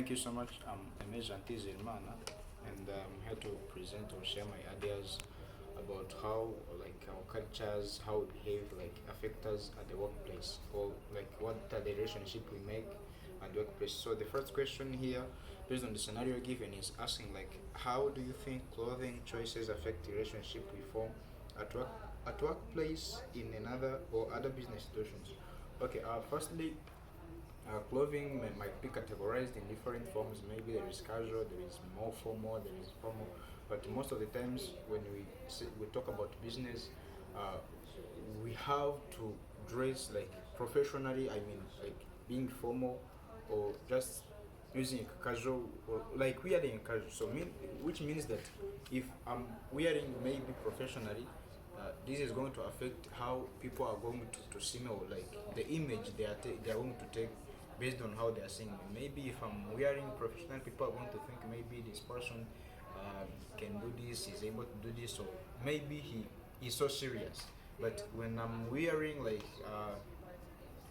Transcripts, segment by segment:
Thank you so much. I'm Gentil, and I'm here to present or share my ideas about how like our cultures, how we behave, like affect us at the workplace, or like what are the relationship we make at the workplace. So the first question here, based on the scenario given, is asking like, how do you think clothing choices affect the relationship we form at work, at workplace, in another or other business situations? Okay. Firstly, clothing might be categorized in different forms. Maybe there is casual, there is more formal, there is formal. But most of the times, when we talk about business, uh, we have to dress like professionally. I mean, like being formal or just using casual, or like wearing casual. Which means that if I'm wearing maybe professionally, this is going to affect how people are going to see me, or like the image they are going to take based on how they are seeing me. Maybe if I'm wearing professional, people are going to think maybe this person can do this, is able to do this, or maybe he is so serious. But when I'm wearing like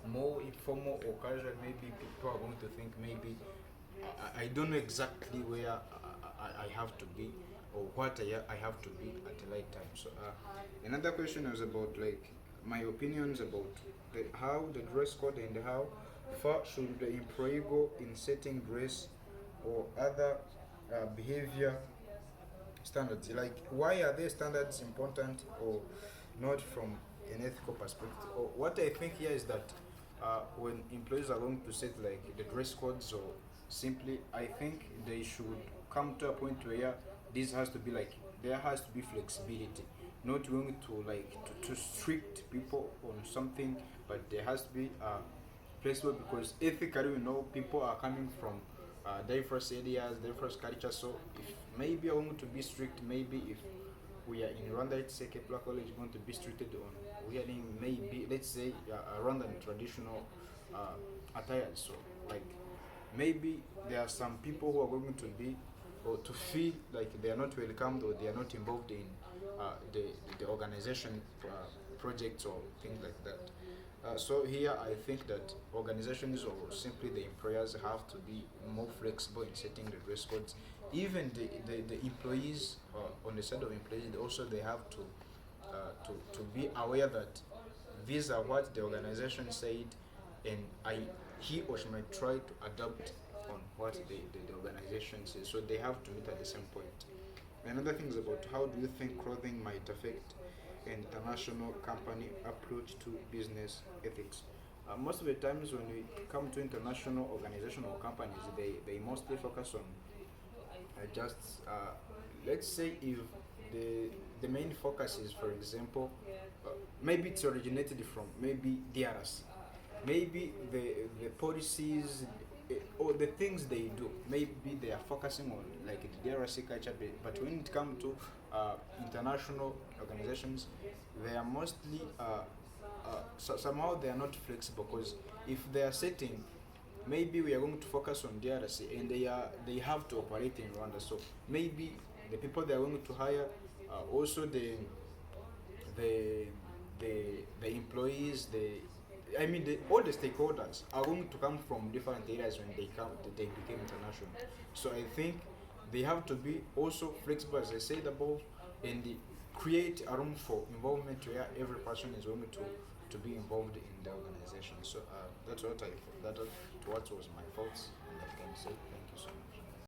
more informal or casual, maybe people are going to think maybe I don't know exactly where I have to be, or what I have to be at the right time. So another question was about like my opinions about how the dress code and how far should the employee go in setting dress or other behavior standards. Like, why are these standards important or not from an ethical perspective? Or what I think here is that when employees are going to set like the dress codes, or simply, I think they should come to a point where this has to be like, there has to be flexibility, not going to like to strict people on something, but there has to be flexible, because ethically we know people are coming from diverse areas, diverse cultures. So if maybe I want to be strict, maybe if we are in Rwanda, let's say Kepler College, going to be restricted on wearing maybe, let's say, Rwandan traditional attire. So like maybe there are some people who are going to be, or to feel like they are not welcomed, or they are not involved in the organization projects or things like that. So here I think that organizations or simply the employers have to be more flexible in setting the dress codes. Even the employees, on the side of employees, they have to be aware that these are what the organization said, and he or she might try to adapt on what the organization says. So they have to meet at the same point. Another thing is about how do you think clothing might affect international company approach to business ethics. Most of the times when we come to international organizational companies, they mostly focus on just let's say if the main focus is, for example, maybe it's originated from maybe DRC, maybe the policies, or the things they do, maybe they are focusing on like the DRC culture, but when it comes to international organizations, they are mostly somehow they are not flexible, because if they are setting, maybe we are going to focus on DRC, and they have to operate in Rwanda. So maybe the people they are going to hire, also the the employees, all the stakeholders are going to come from different areas when they became international. So I think they have to be also flexible, as I said above, and create a room for involvement where every person is going to be involved in the organization. So that's what was my thoughts on that, can say.